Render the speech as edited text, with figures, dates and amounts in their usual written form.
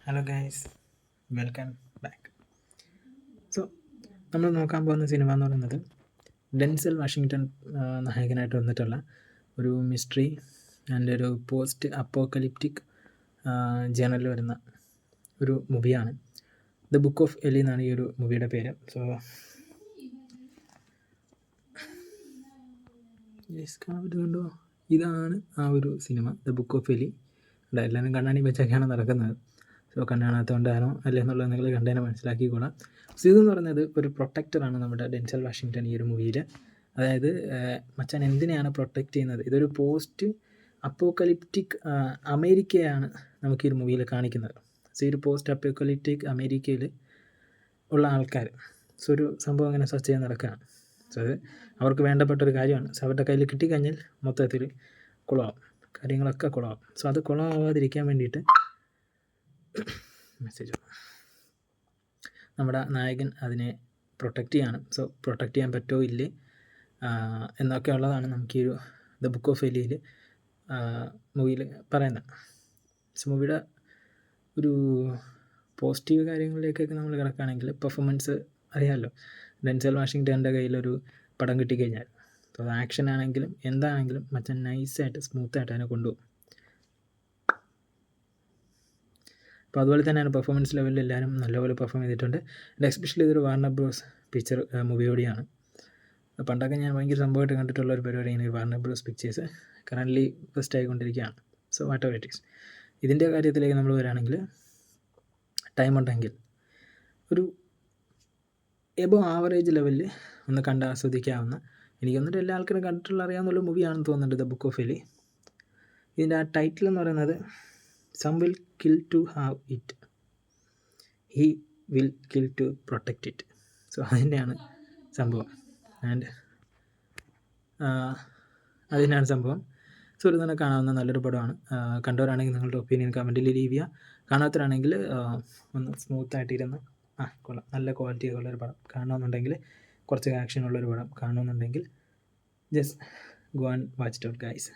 Hello guys, welcome back. So നമ്മൾ നോക്കാൻ പോകുന്ന സിനിമ എന്ന് പറയുന്നത് ഡെൻസൽ വാഷിങ്ടൺ നായകനായിട്ട് വന്നിട്ടുള്ള ഒരു മിസ്റ്ററി ആൻഡ് ഒരു പോസ്റ്റ് അപ്പോക്കലിപ്റ്റിക് ജേണലിൽ വരുന്ന ഒരു മൂവിയാണ്. ദ ബുക്ക് ഓഫ് എലി എന്നാണ് ഈ ഒരു മൂവിയുടെ പേര്. സോ കാണാൻ പറ്റുന്നുണ്ടോ? ഇതാണ് ആ ഒരു സിനിമ, ദ ബുക്ക് ഓഫ് എലി. എല്ലാവരും കണ്ണാടി വെച്ചൊക്കെയാണ് നടക്കുന്നത്. സോ കണ്ണാണാത്തതുകൊണ്ടാണോ അല്ലേ എന്നുള്ളത് നിങ്ങൾ കണ്ടതിനെ മനസ്സിലാക്കിക്കോളാം. സോ ഇതെന്ന് പറയുന്നത് ഒരു പ്രൊട്ടക്ടറാണ് നമ്മുടെ ഡെൻസൽ വാഷിങ്ടൺ ഈ ഒരു മൂവിയിൽ. അതായത് മച്ചാൻ എന്തിനെയാണ് പ്രൊട്ടക്റ്റ് ചെയ്യുന്നത്? ഇതൊരു പോസ്റ്റ് അപ്പോക്കലിപ്റ്റിക് അമേരിക്കയാണ് നമുക്ക് ഈ ഒരു മൂവിയിൽ കാണിക്കുന്നത്. സോ ഈ ഒരു പോസ്റ്റ് അപ്പോക്കലിപ്റ്റിക് അമേരിക്കയിൽ ഉള്ള ആൾക്കാർ ഒരു സംഭവം അങ്ങനെ സെർച്ച് ചെയ്യാൻ നടക്കുകയാണ്. സോ അത് അവർക്ക് വേണ്ടപ്പെട്ടൊരു കാര്യമാണ്. സോ അവരുടെ കയ്യിൽ കിട്ടിക്കഴിഞ്ഞാൽ മൊത്തത്തിൽ കുളമാവും, കാര്യങ്ങളൊക്കെ കുളമാവും. സോ അത് കുളമാവാതിരിക്കാൻ വേണ്ടിയിട്ട് മെസ്സേജ് നമ്മുടെ നായകൻ അതിനെ പ്രൊട്ടക്റ്റ് ചെയ്യണം. സോ പ്രൊട്ടക്റ്റ് ചെയ്യാൻ പറ്റുമോ ഇല്ലേ എന്നൊക്കെ ഉള്ളതാണ് നമുക്ക് ഈ ഒരു ദ ബുക്ക് ഓഫ് എലിയിൽ മൂവിയിൽ പറയുന്നത്. സോ മൂവിയുടെ ഒരു പോസിറ്റീവ് കാര്യങ്ങളിലേക്കൊക്കെ നമ്മൾ കിടക്കുകയാണെങ്കിൽ പെർഫോമൻസ് അറിയാമല്ലോ. ഡെൻസൽ വാഷിങ്ടൻ്റെ കയ്യിലൊരു പടം കിട്ടിക്കഴിഞ്ഞാൽ അപ്പോൾ അത് ആക്ഷൻ ആണെങ്കിലും എന്താണെങ്കിലും മറ്റേ നൈസായിട്ട് സ്മൂത്തായിട്ട് അതിനെ കൊണ്ടുപോകും. അപ്പോൾ അതുപോലെ തന്നെയാണ് പെർഫോമൻസ് ലെവലിൽ എല്ലാവരും നല്ലപോലെ പെർഫോം ചെയ്തിട്ടുണ്ട്. ആൻഡ് എസ്പെഷ്യലി ഇതൊരു വാർണർ ബ്രോസ് പിക്ചർ മൂവിയോടെയാണ്. പണ്ടൊക്കെ ഞാൻ ഭയങ്കര സംഭവമായിട്ട് കണ്ടിട്ടുള്ള ഒരു പരിപാടിയാണ് ഈ Warner Bros pictures. Currently first ആയിക്കൊണ്ടിരിക്കുകയാണ്. So whatever it is. ഇതിൻ്റെ കാര്യത്തിലേക്ക് നമ്മൾ വരികയാണെങ്കിൽ ടൈം ഉണ്ടെങ്കിൽ ഒരു എബോ ആവറേജ് ലെവലിൽ ഒന്ന് കണ്ട് ആസ്വദിക്കാവുന്ന, എനിക്ക് വന്നിട്ട് എല്ലാ ആൾക്കാരും കണ്ടിട്ടുള്ള അറിയാവുന്ന മൂവിയാണെന്ന് തോന്നുന്നുണ്ട് ദ ബുക്ക് ഓഫ് എലി. ഇതിൻ്റെ ആ ടൈറ്റിൽ എന്ന് പറയുന്നത് some will kill to have it, he will kill to protect it. So അതിൻ്റെയാണ് സംഭവം. ആൻഡ് അതിനാണ് സംഭവം. സോ ഇത് തന്നെ കാണാവുന്ന നല്ലൊരു പടമാണ്. കണ്ടവരാണെങ്കിൽ നിങ്ങളുടെ ഒപ്പീനിയൻ കമൻറ്റിൽ ലീവ് ചെയ്യുക. കാണാത്തവരാണെങ്കിൽ ഒന്ന് സ്മൂത്തായിട്ടിരുന്ന് കൊള്ളാം, നല്ല ക്വാളിറ്റി ഉള്ളൊരു പടം കാണണമെന്നുണ്ടെങ്കിൽ, കുറച്ച് ആക്ഷൻ ഉള്ളൊരു പടം കാണണമെന്നുണ്ടെങ്കിൽ just go and watch it out guys.